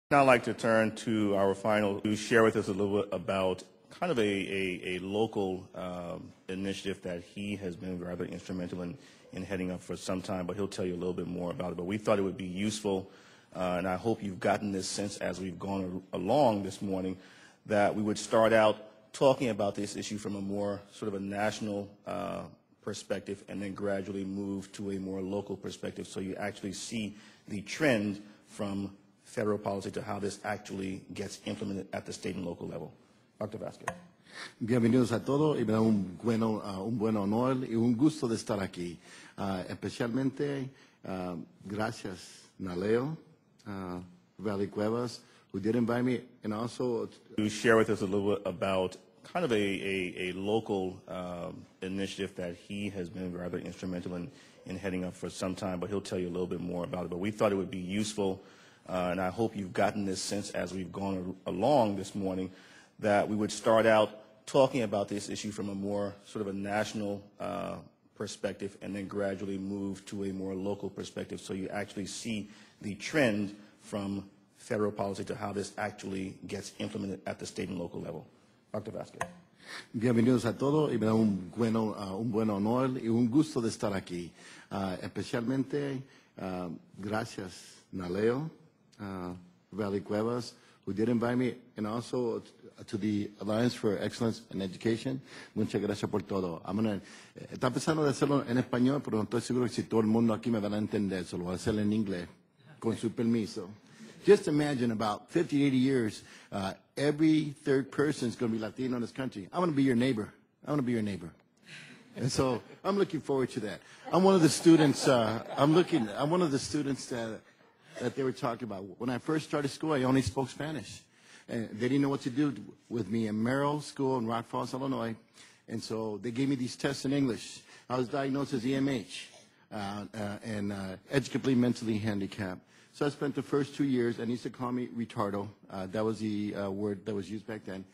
Now I'd like to turn to our final to share with us a little bit about kind of a local initiative that he has been rather instrumental in heading up for some time, but he'll tell you a little bit more about it. But we thought it would be useful, and I hope you've gotten this sense as we've gone along this morning, that we would start out talking about this issue from a more sort of a national perspective and then gradually move to a more local perspective so you actually see the trend from federal policy to how this actually gets implemented at the state and local level. Dr. Vázquez. Bienvenidos a todos y me da un buen honor y un gusto de estar aquí. Especialmente, gracias, Naleo, Valley Cuevas, who did invite me, and also to share with us a little bit about kind of a local initiative that he has been rather instrumental in heading up for some time, but he'll tell you a little bit more about it. But we thought it would be useful, and I hope you've gotten this sense as we've gone along this morning, that we would start out talking about this issue from a more sort of a national perspective and then gradually move to a more local perspective so you actually see the trend from federal policy to how this actually gets implemented at the state and local level. Dr. Vázquez. Bienvenidos a todos y me da un buen honor y un gusto de estar aquí. Especialmente, gracias, Naleo, Valley Cuevas, who did invite me, and also to the Alliance for Excellence in Education. Muchas gracias por todo. Estaba pensando de hacerlo en español, pero no estoy seguro que si todo el mundo aquí me van a entender, so lo voy a hacer en inglés, con su permiso. Just imagine about 50, 80 years, every third person is going to be Latino in this country. I want to be your neighbor. I want to be your neighbor. And so I'm looking forward to that. I'm one of the students, I'm one of the students that they were talking about. When I first started school, I only spoke Spanish. And they didn't know what to do with me in Merrill School in Rock Falls, Illinois. And so they gave me these tests in English. I was diagnosed as EMH and educatively mentally handicapped. So I spent the first 2 years, and they used to call me retardo. That was the word that was used back then.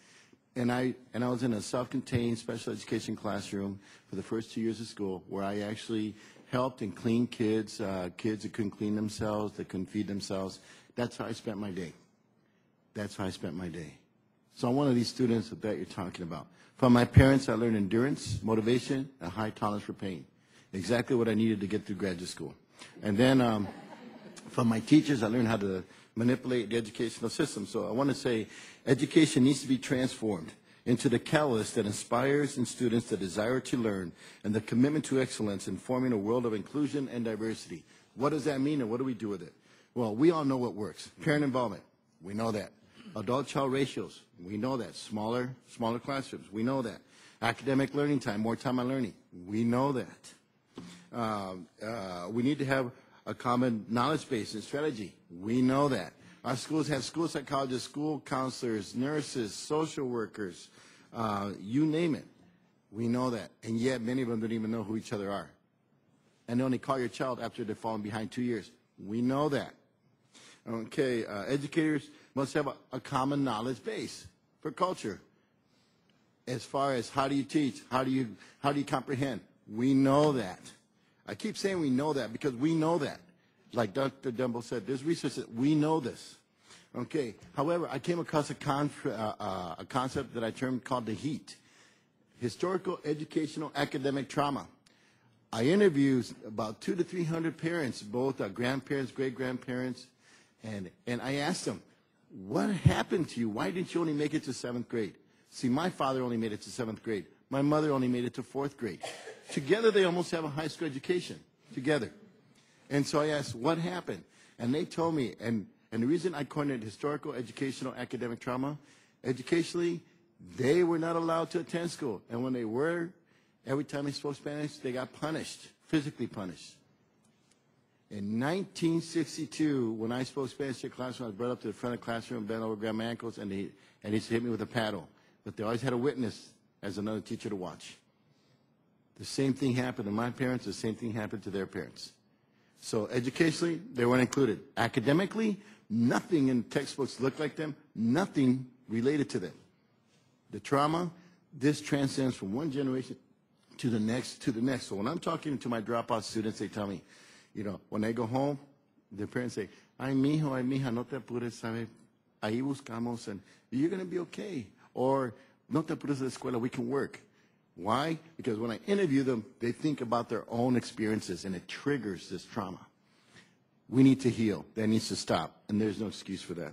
And I was in a self-contained special education classroom for the first 2 years of school, where I actually helped and cleaned kids that couldn't clean themselves, that couldn't feed themselves. That's how I spent my day. That's how I spent my day. So I'm one of these students that you're talking about. From my parents, I learned endurance, motivation, and high tolerance for pain. Exactly what I needed to get through graduate school. And then from my teachers, I learned how to manipulate the educational system. So I want to say education needs to be transformed into the catalyst that inspires in students the desire to learn and the commitment to excellence in forming a world of inclusion and diversity. What does that mean and what do we do with it? Well, we all know what works. Parent involvement, we know that. Adult-child ratios, we know that. Smaller classrooms, we know that. Academic learning time, more time on learning, we know that. We need to have a common knowledge base and strategy. We know that. Our schools have school psychologists, school counselors, nurses, social workers, you name it. We know that. And yet many of them don't even know who each other are. And they only call your child after they've fallen behind 2 years. We know that. Okay, educators must have a common knowledge base for culture. As far as how do you teach, how do you comprehend? We know that. I keep saying we know that because we know that. Like Dr. Dumbo said, there's research that we know this. Okay. However, I came across a concept that I termed called the HEAT, historical, educational, academic trauma. I interviewed about 200 to 300 parents, both grandparents, great-grandparents, and I asked them, what happened to you? Why didn't you only make it to 7th grade? See, my father only made it to 7th grade. My mother only made it to 4th grade. Together, they almost have a high school education, together. And so I asked, what happened? And they told me, and the reason I coined it historical, educational, academic trauma, educationally, they were not allowed to attend school. And when they were, every time they spoke Spanish, they got punished, physically punished. In 1962, when I spoke Spanish to the classroom, I was brought up to the front of the classroom, bent over, grabbed my ankles, and they used to hit me with a paddle. But they always had a witness as another teacher to watch. The same thing happened to my parents, the same thing happened to their parents. So educationally, they weren't included. Academically, nothing in textbooks looked like them, nothing related to them. The trauma, this transcends from one generation to the next, to the next. So when I'm talking to my dropout students, they tell me, you know, when they go home, their parents say, ay, mijo, ay, mija, no te apures, ¿sabe? Ahí buscamos, and you're going to be okay. Or, no te apures de la escuela, we can work. Why? Because when I interview them, they think about their own experiences, and it triggers this trauma. We need to heal. That needs to stop, and there's no excuse for that.